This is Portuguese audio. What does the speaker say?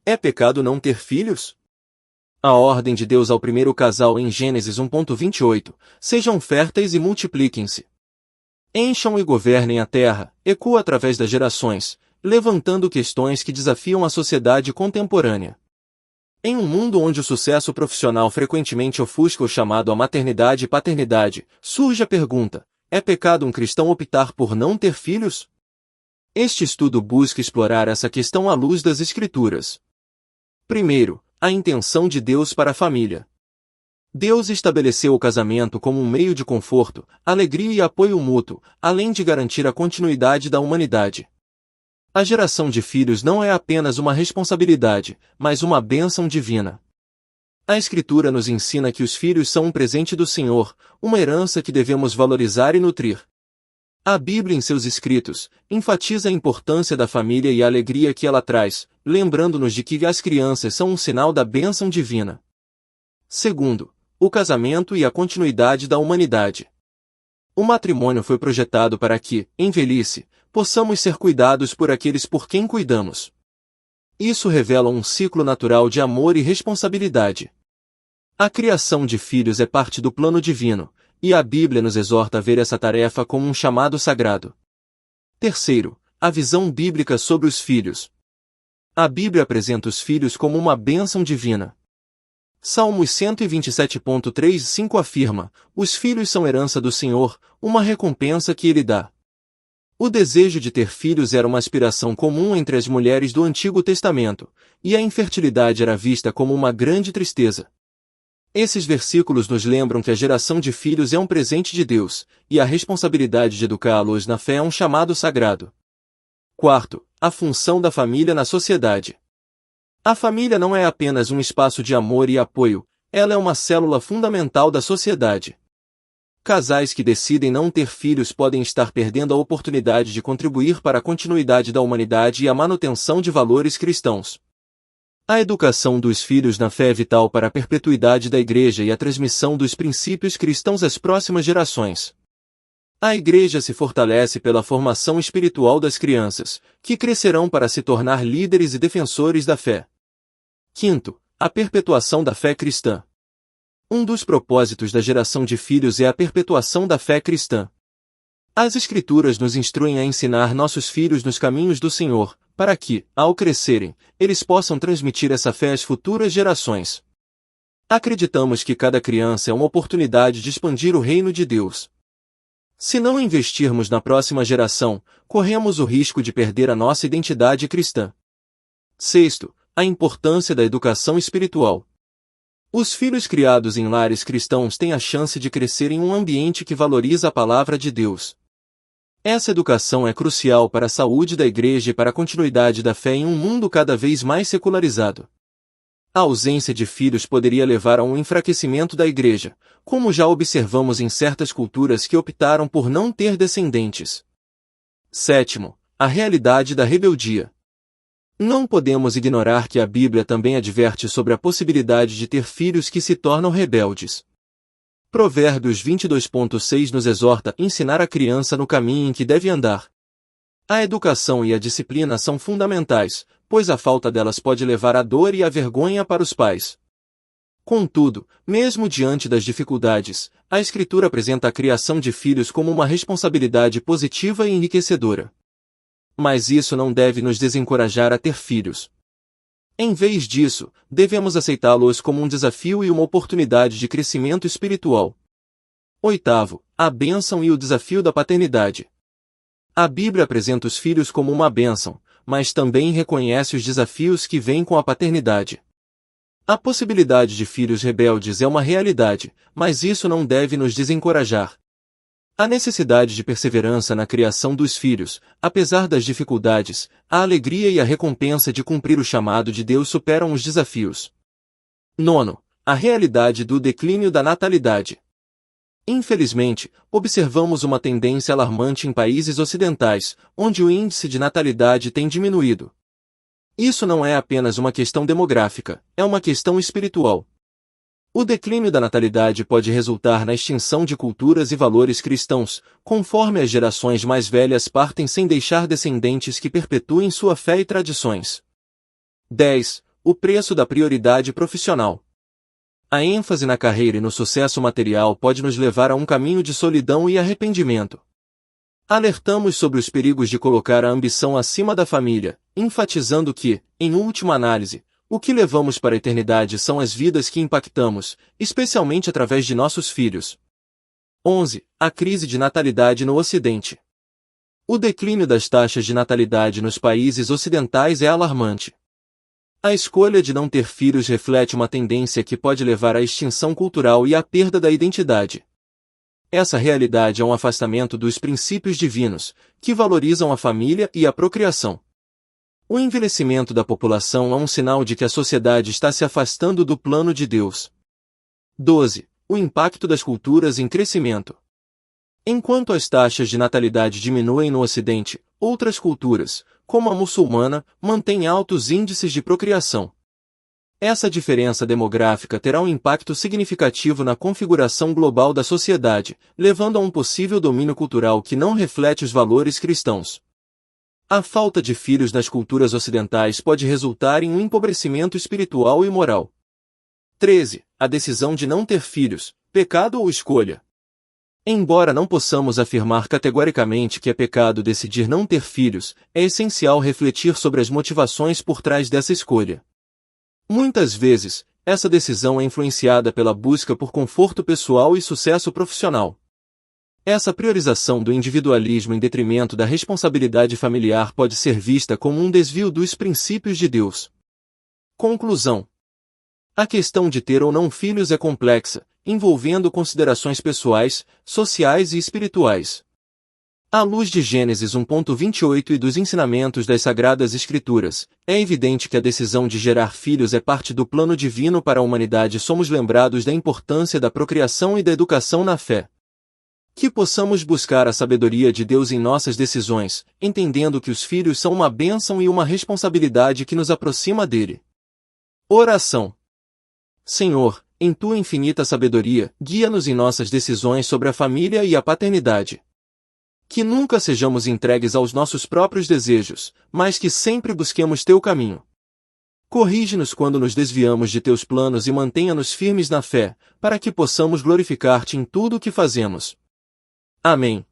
É pecado não ter filhos? A ordem de Deus ao primeiro casal em Gênesis 1:28, sejam férteis e multipliquem-se. Encham e governem a terra, ecoa através das gerações, levantando questões que desafiam a sociedade contemporânea. Em um mundo onde o sucesso profissional frequentemente ofusca o chamado à maternidade e paternidade, surge a pergunta: é pecado um cristão optar por não ter filhos? Este estudo busca explorar essa questão à luz das Escrituras. Primeiro, a intenção de Deus para a família. Deus estabeleceu o casamento como um meio de conforto, alegria e apoio mútuo, além de garantir a continuidade da humanidade. A geração de filhos não é apenas uma responsabilidade, mas uma bênção divina. A Escritura nos ensina que os filhos são um presente do Senhor, uma herança que devemos valorizar e nutrir. A Bíblia, em seus escritos, enfatiza a importância da família e a alegria que ela traz, lembrando-nos de que as crianças são um sinal da bênção divina. Segundo, o casamento e a continuidade da humanidade. O matrimônio foi projetado para que, em velhice, possamos ser cuidados por aqueles por quem cuidamos. Isso revela um ciclo natural de amor e responsabilidade. A criação de filhos é parte do plano divino, e a Bíblia nos exorta a ver essa tarefa como um chamado sagrado. Terceiro, a visão bíblica sobre os filhos. A Bíblia apresenta os filhos como uma bênção divina. Salmos 127.3:5 afirma: os filhos são herança do Senhor, uma recompensa que Ele dá. O desejo de ter filhos era uma aspiração comum entre as mulheres do Antigo Testamento, e a infertilidade era vista como uma grande tristeza. Esses versículos nos lembram que a geração de filhos é um presente de Deus, e a responsabilidade de educá-los na fé é um chamado sagrado. Quarto, a função da família na sociedade. A família não é apenas um espaço de amor e apoio, ela é uma célula fundamental da sociedade. Casais que decidem não ter filhos podem estar perdendo a oportunidade de contribuir para a continuidade da humanidade e a manutenção de valores cristãos. A educação dos filhos na fé é vital para a perpetuidade da Igreja e a transmissão dos princípios cristãos às próximas gerações. A Igreja se fortalece pela formação espiritual das crianças, que crescerão para se tornar líderes e defensores da fé. Quinto, a perpetuação da fé cristã. Um dos propósitos da geração de filhos é a perpetuação da fé cristã. As Escrituras nos instruem a ensinar nossos filhos nos caminhos do Senhor, para que, ao crescerem, eles possam transmitir essa fé às futuras gerações. Acreditamos que cada criança é uma oportunidade de expandir o reino de Deus. Se não investirmos na próxima geração, corremos o risco de perder a nossa identidade cristã. Sexto, a importância da educação espiritual. Os filhos criados em lares cristãos têm a chance de crescer em um ambiente que valoriza a palavra de Deus. Essa educação é crucial para a saúde da Igreja e para a continuidade da fé em um mundo cada vez mais secularizado. A ausência de filhos poderia levar a um enfraquecimento da Igreja, como já observamos em certas culturas que optaram por não ter descendentes. Sétimo, a realidade da rebeldia. Não podemos ignorar que a Bíblia também adverte sobre a possibilidade de ter filhos que se tornam rebeldes. Provérbios 22.6 nos exorta a ensinar a criança no caminho em que deve andar. A educação e a disciplina são fundamentais, pois a falta delas pode levar à dor e à vergonha para os pais. Contudo, mesmo diante das dificuldades, a Escritura apresenta a criação de filhos como uma responsabilidade positiva e enriquecedora. Mas isso não deve nos desencorajar a ter filhos. Em vez disso, devemos aceitá-los como um desafio e uma oportunidade de crescimento espiritual. Oitavo, a bênção e o desafio da paternidade. A Bíblia apresenta os filhos como uma bênção, mas também reconhece os desafios que vêm com a paternidade. A possibilidade de filhos rebeldes é uma realidade, mas isso não deve nos desencorajar. A necessidade de perseverança na criação dos filhos, apesar das dificuldades, a alegria e a recompensa de cumprir o chamado de Deus superam os desafios. Nono, a realidade do declínio da natalidade. Infelizmente, observamos uma tendência alarmante em países ocidentais, onde o índice de natalidade tem diminuído. Isso não é apenas uma questão demográfica, é uma questão espiritual. O declínio da natalidade pode resultar na extinção de culturas e valores cristãos, conforme as gerações mais velhas partem sem deixar descendentes que perpetuem sua fé e tradições. 10. O preço da prioridade profissional. A ênfase na carreira e no sucesso material pode nos levar a um caminho de solidão e arrependimento. Alertamos sobre os perigos de colocar a ambição acima da família, enfatizando que, em última análise, o que levamos para a eternidade são as vidas que impactamos, especialmente através de nossos filhos. 11. A crise de natalidade no Ocidente. O declínio das taxas de natalidade nos países ocidentais é alarmante. A escolha de não ter filhos reflete uma tendência que pode levar à extinção cultural e à perda da identidade. Essa realidade é um afastamento dos princípios divinos, que valorizam a família e a procriação. O envelhecimento da população é um sinal de que a sociedade está se afastando do plano de Deus. 12. O impacto das culturas em crescimento. Enquanto as taxas de natalidade diminuem no Ocidente, outras culturas, como a muçulmana, mantêm altos índices de procriação. Essa diferença demográfica terá um impacto significativo na configuração global da sociedade, levando a um possível domínio cultural que não reflete os valores cristãos. A falta de filhos nas culturas ocidentais pode resultar em um empobrecimento espiritual e moral. 13. A decisão de não ter filhos, pecado ou escolha. Embora não possamos afirmar categoricamente que é pecado decidir não ter filhos, é essencial refletir sobre as motivações por trás dessa escolha. Muitas vezes, essa decisão é influenciada pela busca por conforto pessoal e sucesso profissional. Essa priorização do individualismo em detrimento da responsabilidade familiar pode ser vista como um desvio dos princípios de Deus. Conclusão. A questão de ter ou não filhos é complexa, envolvendo considerações pessoais, sociais e espirituais. À luz de Gênesis 1:28 e dos ensinamentos das Sagradas Escrituras, é evidente que a decisão de gerar filhos é parte do plano divino para a humanidade. Somos lembrados da importância da procriação e da educação na fé. Que possamos buscar a sabedoria de Deus em nossas decisões, entendendo que os filhos são uma bênção e uma responsabilidade que nos aproxima dele. Oração. Senhor, em tua infinita sabedoria, guia-nos em nossas decisões sobre a família e a paternidade. Que nunca sejamos entregues aos nossos próprios desejos, mas que sempre busquemos teu caminho. Corrige-nos quando nos desviamos de teus planos e mantenha-nos firmes na fé, para que possamos glorificar-te em tudo o que fazemos. Amém.